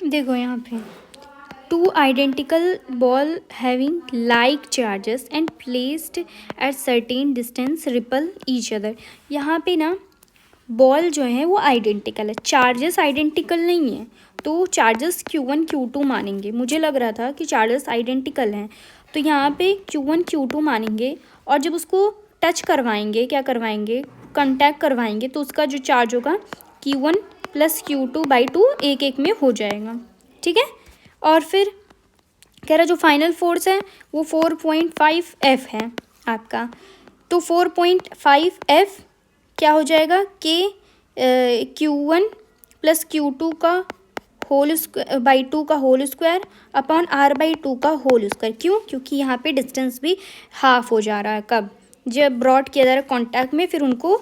देखो यहाँ पे two identical ball having like charges and placed at certain distance ripple each other. यहाँ पे ना बॉल जो है वो आइडेंटिकल है, चार्जेस आइडेंटिकल नहीं है, तो चार्जेस Q1 Q2 मानेंगे। मुझे लग रहा था कि चार्जेस आइडेंटिकल हैं, तो यहाँ पे Q1 Q2 मानेंगे और जब उसको टच करवाएंगे, क्या करवाएंगे, कांटेक्ट करवाएंगे, तो उसका जो चार्ज होगा Q1 + Q2/2 एक एक में हो जाएगा। ठीक है, और फिर कह रहा जो फाइनल फोर्स है वो 4.5 F है आपका, तो 4.5 F क्या हो जाएगा के Q1 + Q2 का होल बाई 2 का होल स्क्वायर अपॉन R/2 का होल स्क्वायर। क्यों? क्योंकि यहाँ पे डिस्टेंस भी हाफ हो जा रहा है। कब? जब ब्रॉड किया जा रहा है कॉन्टैक्ट में, फिर उनको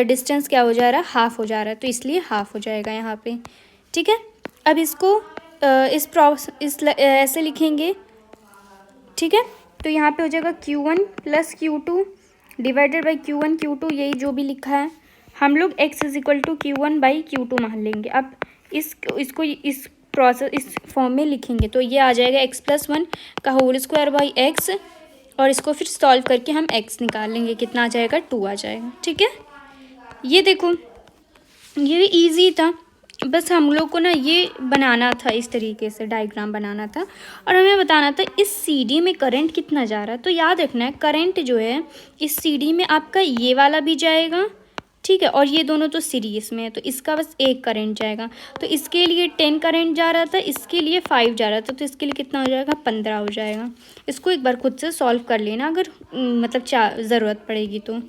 डिस्टेंस क्या हो जा रहा है, हाफ हो जा रहा है, तो इसलिए हाफ हो जाएगा यहाँ पे। ठीक है, अब इसको ऐसे लिखेंगे। ठीक है, तो यहाँ पे हो जाएगा Q1 + Q2 divided by Q1 Q2, यही जो भी लिखा है हम लोग x = Q1/Q2 मान लेंगे। अब इसको इस फॉर्म में लिखेंगे तो ये आ जाएगा x+1 का होल स्क्वायर बाई x, और इसको फिर सॉल्व करके हम x निकाल लेंगे, कितना आ जाएगा, 2 आ जाएगा। ठीक है, ये देखो ये भी ईजी था, बस हम लोग को ना ये बनाना था, इस तरीके से डायग्राम बनाना था और हमें बताना था इस CD में करंट कितना जा रहा है। तो याद रखना है करंट जो है इस CD में आपका ये वाला भी जाएगा, ठीक है, और ये दोनों तो सीरीज में है, तो इसका बस एक करंट जाएगा। तो इसके लिए 10 करंट जा रहा था, इसके लिए 5 जा रहा था, तो इसके लिए कितना हो जाएगा, 15 हो जाएगा। इसको एक बार खुद से सॉल्व कर लेना अगर मतलब ज़रूरत पड़ेगी तो।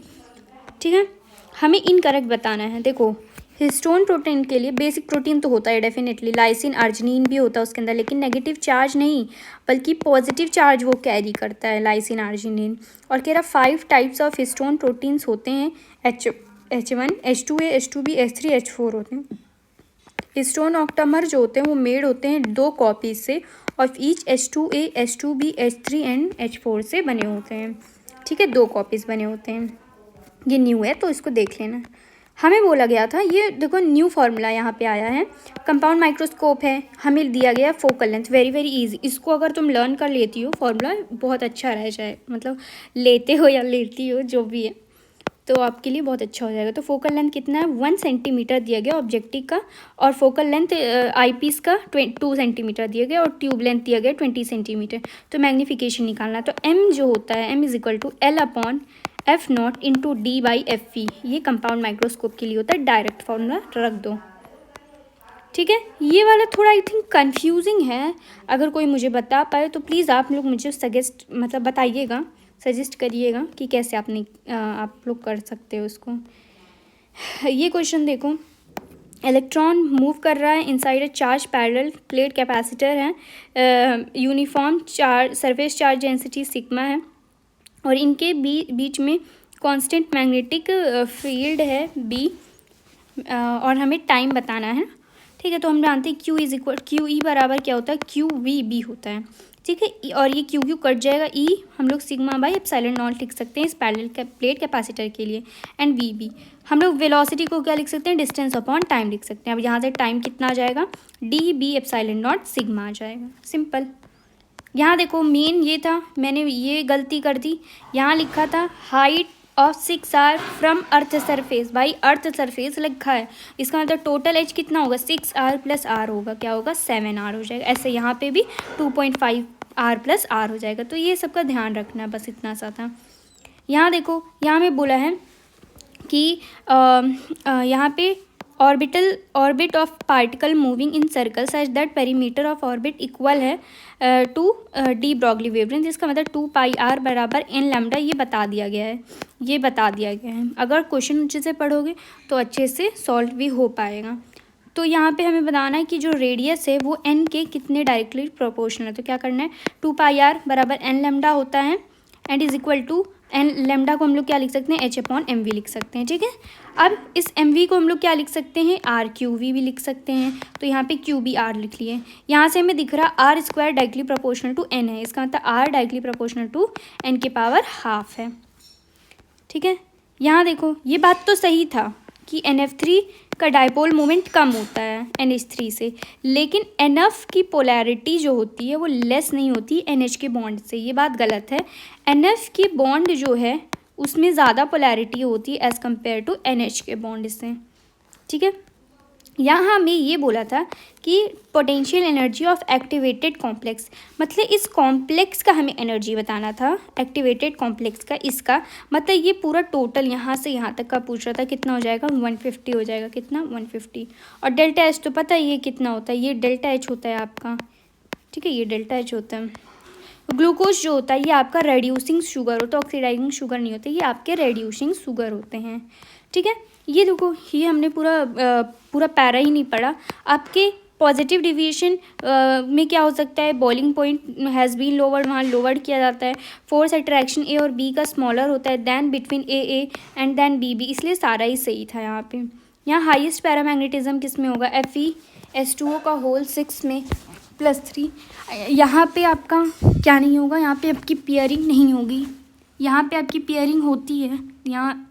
ठीक है, हमें इनकरेक्ट बताना है। देखो हिस्टोन प्रोटीन के लिए, बेसिक प्रोटीन तो होता है डेफिनेटली, लाइसिन अर्जिनिन भी होता है उसके अंदर, लेकिन नेगेटिव चार्ज नहीं बल्कि पॉजिटिव चार्ज वो कैरी करता है लाइसिन अर्जिनिन। और कह रहा 5 टाइप्स ऑफ हिस्टोन प्रोटीन्स होते हैं, H1 H2A H2B H3 H4 होते हैं। हिस्टोन ऑक्टामर जो होते हैं वो मेड होते हैं 2 कॉपीज से और each H2A H2B H3 and H4 से बने होते हैं। ठीक है, 2 कॉपीज़ बने होते हैं। ये न्यू है तो इसको देख लेना। हमें बोला गया था, ये देखो न्यू फार्मूला यहाँ पे आया है, कंपाउंड माइक्रोस्कोप है, हमें दिया गया focal length, very very easy. इसको अगर तुम लर्न कर लेती हो फार्मूला बहुत अच्छा रह जाए, मतलब लेते हो या लेती हो जो भी है तो आपके लिए बहुत अच्छा हो जाएगा। तो फोकल लेंथ कितना है, 1 सेंटीमीटर दिया गया ऑब्जेक्टिव का, और फोकल लेंथ आईपीस का 2 सेंटीमीटर दिया गया, और ट्यूब लेंथ दिया गया 20 सेंटीमीटर। तो मैग्नीफिकेशन निकालना, तो m जो होता है m = L/F0 × D/FV, ये कंपाउंड माइक्रोस्कोप के लिए होता है। डायरेक्ट फार्मूला रख दो। ठीक है, ये वाला थोड़ा आई थिंक कन्फ्यूजिंग है, अगर कोई मुझे बता पाए तो प्लीज़ आप लोग मुझे बताइएगा, सजेस्ट करिएगा कि कैसे आप लोग कर सकते हो उसको। ये क्वेश्चन देखो, इलेक्ट्रॉन मूव कर रहा है inside a charge parallel plate, capacitor है, uniform charge surface charge density sigma है, और इनके बीच में कांस्टेंट मैग्नेटिक फील्ड है B, और हमें टाइम बताना है। ठीक है, तो हम जानते हैं QE बराबर क्या होता है, QVB होता है। ठीक है, और ये Q कट जाएगा, E हम लोग σ/ε0 लिख सकते हैं इस पैरेलल प्लेट कैपेसिटर के लिए, एंड VB हम लोग वेलोसिटी को क्या लिख सकते हैं, डिस्टेंस अपॉन टाइम लिख सकते हैं। अब यहाँ से टाइम कितना आ जाएगा, dBε0 सिग्मा आ जाएगा, सिंपल। यहाँ देखो मेन ये था, मैंने ये गलती कर दी, यहाँ लिखा था height of 6R from earth surface, भाई अर्थ सरफेस लिखा है, इसका मतलब टोटल एज कितना होगा, 6R + R होगा, क्या होगा, 7R हो जाएगा। ऐसे यहाँ पे भी 2.5R + R हो जाएगा। तो ये सबका ध्यान रखना, बस इतना सा था। यहाँ देखो, यहाँ में बोला है कि यहाँ पे orbit of particle moving in circle such that perimeter of orbit equal है टू डी ब्रॉगली वेवलेंथ, जिसका मतलब 2πr = n लैम्डा, ये बता दिया गया है। अगर क्वेश्चन अच्छे से पढ़ोगे तो अच्छे से सॉल्व भी हो पाएगा। तो यहाँ पे हमें बताना है कि जो रेडियस है वो n के कितने डायरेक्टली प्रोपोर्शनल है। तो क्या करना है, 2πr = n लैम्डा होता है, and is equal to n lambda को हम लोग क्या लिख सकते हैं, h/mv लिख सकते हैं। ठीक है, अब इस mv को हम लोग क्या लिख सकते हैं, RQV भी लिख सकते हैं। तो यहाँ पे QBR लिख लिए। यहाँ से हमें दिख रहा R² directly proportional to n है, इसका मतलब R directly proportional to n⁻½ है। ठीक है, यहाँ देखो ये बात तो सही था कि NF3 का डायपोल मोमेंट कम होता है NH3 से, लेकिन NF की पोलैरिटी जो होती है वो लेस नहीं होती NH के बॉन्ड से। ये बात गलत है। NF की बॉन्ड जो है उसमें ज़्यादा पोलैरिटी होती है एज़ कम्पेयर टू NH के बॉन्ड से, ठीक है। यहाँ हमें ये बोला था कि potential energy of activated complex, मतलब इस कॉम्प्लेक्स का हमें एनर्जी बताना था, एक्टिवेटेड कॉम्प्लेक्स का। इसका मतलब ये पूरा टोटल यहाँ से यहाँ तक का पूछ रहा था, कितना हो जाएगा 150 हो जाएगा, कितना 150। और डेल्टा एच तो पता है ये कितना होता है, ये डेल्टा एच होता है आपका, ठीक है, ये डेल्टा एच होता है। ग्लूकोज जो होता है ये आपका रेड्यूसिंग शुगर होता है, ऑक्सीडाइजिंग शुगर नहीं होते, ये आपके रेड्यूसिंग शुगर होते हैं, ठीक है। ये देखो, ये हमने पूरा पैरा ही नहीं पढ़ा। आपके पॉजिटिव डिविएशन में क्या हो सकता है, boiling point has been lowered, वहाँ लोवर्ड किया जाता है। फोर्स अट्रैक्शन ए और बी का स्मॉलर होता है then between A and then B, इसलिए सारा ही सही था यहाँ पे। यहाँ हाईएस्ट पैरामैग्नेटिज्म किस में होगा, Fe(S2O) का होल 6 में +3। यहाँ पे आपका क्या नहीं होगा, यहाँ पे आपकी पेयरिंग नहीं होगी, यहाँ पे आपकी पेयरिंग होती है। यहाँ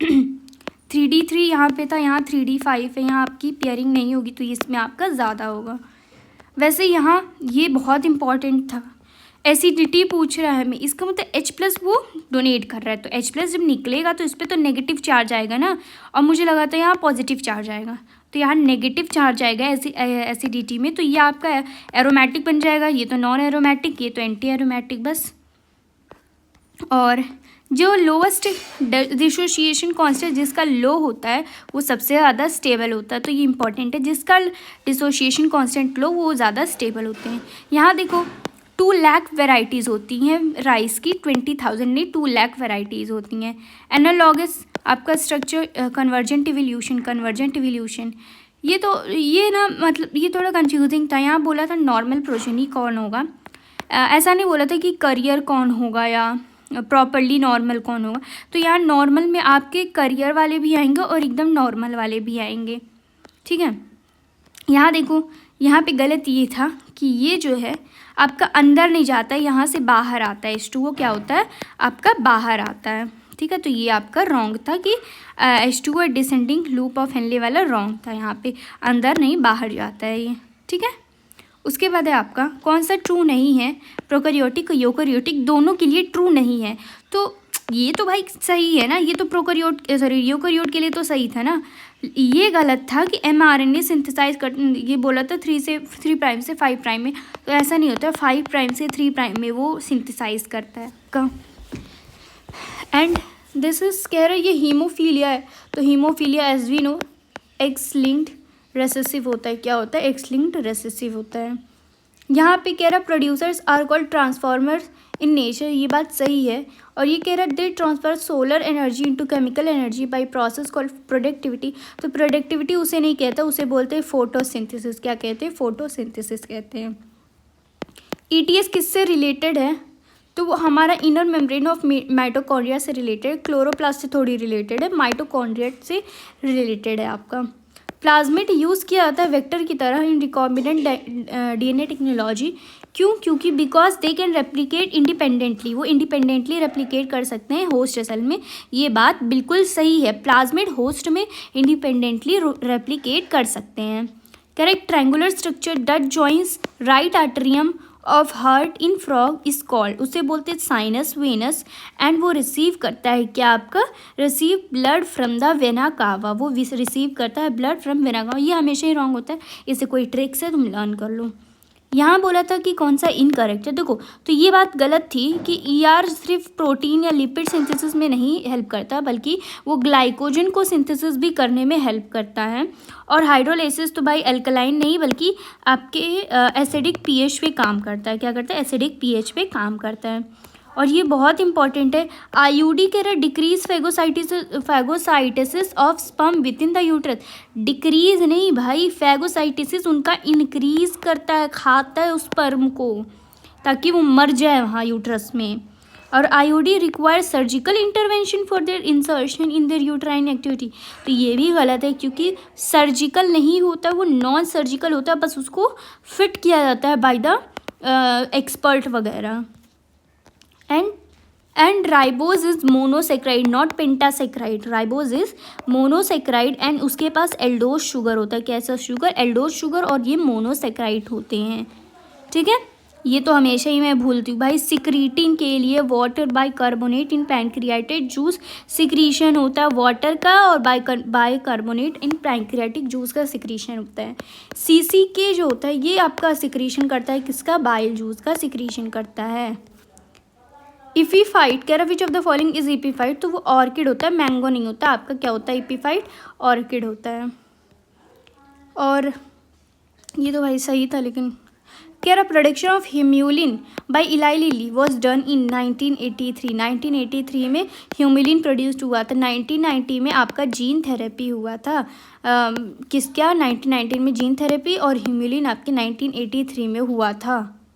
3D3 यहाँ पे था, यहाँ 3D5 है, यहाँ आपकी पेयरिंग नहीं होगी, तो इसमें आपका ज़्यादा होगा। वैसे यहाँ ये बहुत इंपॉर्टेंट था, एसिडिटी पूछ रहा है हमें, इसका मतलब H+ वो डोनेट कर रहा है, तो H+ जब निकलेगा तो इस पर तो नेगेटिव चार्ज आएगा ना, और मुझे लगा था यहाँ पॉजिटिव चार्ज आएगा, तो यहाँ नेगेटिव चार्ज आएगा एसिडिटी में, तो ये आपका एरोमेटिक बन जाएगा। ये तो नॉन एरोमेटिक, ये तो एंटी एरोमेटिक बस। और जो लोवेस्ट डिसोसिएशन कांस्टेंट जिसका लो होता है वो सबसे ज़्यादा स्टेबल होता है, तो ये इंपॉर्टेंट है, जिसका डिसोसिएशन कांस्टेंट लो वो ज़्यादा स्टेबल होते हैं। यहाँ देखो 2 लाख वेराइटीज़ होती हैं राइस की, 20,000 नहीं 2 लाख वेराइटीज़ होती हैं। एनालॉगस आपका स्ट्रक्चर कन्वर्जेंट इवोल्यूशन, ये ना मतलब ये थोड़ा कंफ्यूजिंग था। यहाँ बोला था नॉर्मल प्रोजेनी कौन होगा, ऐसा नहीं बोला था कि करियर कौन होगा या प्रॉपरली नॉर्मल कौन होगा। तो यहाँ नॉर्मल में आपके करियर वाले भी आएंगे और एकदम नॉर्मल वाले भी आएंगे, ठीक है। यहाँ देखो, यहाँ पे गलत ये था कि ये जो है आपका अंदर नहीं जाता है, यहाँ से बाहर आता है। H2O क्या होता है आपका बाहर आता है, ठीक है। तो ये आपका रॉन्ग था कि H2O descending loop of Henle वाला रॉन्ग था, यहाँ पे अंदर नहीं बाहर जाता है ये, ठीक है। उसके बाद है आपका कौन सा ट्रू नहीं है, प्रोकैरियोटिक यूकैरियोटिक दोनों के लिए ट्रू नहीं है। तो ये तो भाई सही है ना, ये तो यूकैरियोट के लिए तो सही था ना। ये गलत था कि mRNA सिंथेसाइज कर, ये बोला था 3 प्राइम से 5 प्राइम में, तो ऐसा नहीं होता है, 5 प्राइम से 3 प्राइम में वो सिंथेसाइज करता है का। एंड दिस इज कह रहा है ये हीमोफीलिया है, तो haemophilia as we know X linked recessive होता है। क्या होता है, एक्स लिंक्ड रेसेसिव होता है। यहाँ पे कह रहा producers are called transformers in nature, ये बात सही है। और ये कह रहा they transfer solar energy into chemical energy by process called productivity. तो प्रोडक्टिविटी उसे नहीं कहता, उसे बोलते हैं फोटोसिंथेसिस। क्या कहते हैं, फोटोसिंथेसिस कहते हैं। ETS किससे रिलेटेड है, तो वो हमारा इनर मेम्ब्रेन ऑफ माइटोकॉन्ड्रिया से रिलेटेड, क्लोरोप्लास्ट से थोड़ी रिलेटेड है, माइटोकॉन्ड्रिया से रिलेटेड है आपका। प्लाज्मिड यूज़ किया जाता है वेक्टर की तरह इन रिकॉम्बिनेंट DNA टेक्नोलॉजी। क्यों, क्योंकि because they can replicate independently, वो इंडिपेंडेंटली रेप्लिकेट कर सकते हैं होस्ट सेल में। ये बात बिल्कुल सही है, प्लाज्मिड होस्ट में इंडिपेंडेंटली रेप्लिकेट कर सकते हैं। Correct, triangular structure that joins right atrium of heart in frog is called, उसे बोलते हैं साइनस वेनस। एंड वो रिसीव करता है क्या, आपका receive blood from the vena cava, वो रिसीव करता है ब्लड फ्रॉम वेना कावा। ये हमेशा ही रॉन्ग होता है, इसे कोई ट्रिक्स है तुम लर्न कर लो। यहाँ बोला था कि कौन सा इनकरेक्ट है, देखो तो ये बात गलत थी कि ER सिर्फ प्रोटीन या लिपिड सिंथेसिस में नहीं हेल्प करता, बल्कि वो ग्लाइकोजन को सिंथेसिस भी करने में हेल्प करता है। और हाइड्रोलाइसिस तो भाई अल्कलाइन नहीं बल्कि आपके एसिडिक pH पे काम करता है। क्या करता है, एसिडिक pH पे काम करता है। और ये बहुत इंपॉर्टेंट है, IUD कह रहा decrease phagocytosis of sperm within the uterus. Decrease नहीं भाई, फैगोसाइटिसिस उनका इंक्रीज करता है, खाता है उस स्पर्म को ताकि वो मर जाए वहाँ यूट्रस में। और IUD require surgical intervention for their insertion in their uterine activity. तो ये भी गलत है क्योंकि सर्जिकल नहीं होता, वो नॉन सर्जिकल होता है, बस उसको फिट किया जाता है बाय द एक्सपर्ट वगैरह। And and ribose is monosaccharide not पेंटासेक्राइड, ribose is monosaccharide and उसके पास एल्डोज शुगर होता है, कैसा शुगर, एल्डोज शुगर, और ये मोनोसेक्राइड होते हैं, ठीक है। ये तो हमेशा ही मैं भूलती हूँ भाई। सिक्रीटिन के लिए वाटर बाय कार्बोनेट इन पैंक्रियाटिक जूस, सिक्रीशन होता है वाटर का और बाय कार्बोनेट इन पैंक्रियाटिक जूस का सिक्रीशन होता है। CCK जो होता है ये आपका सिक्रीशन करता है किसका, बाइल जूस का सिक्रीशन करता है। इपीफाइट, कह रहा which of the following is epiphyte, तो वो ऑर्किड होता है, मैंगो नहीं होता। आपका क्या होता है, इपीफाइट ऑर्किड होता है। और ये तो भाई सही था, लेकिन कह रहा production of humulin by Eli Lilly was done in 1983। 1983 में ह्यूम्यूलिन प्रोड्यूस्ड हुआ था। 1990 में आपका जीन थेरेपी हुआ था। किसका, 1919 में जीन थेरेपी, और ह्यूम्यूलिन आपके 1983 में हुआ था।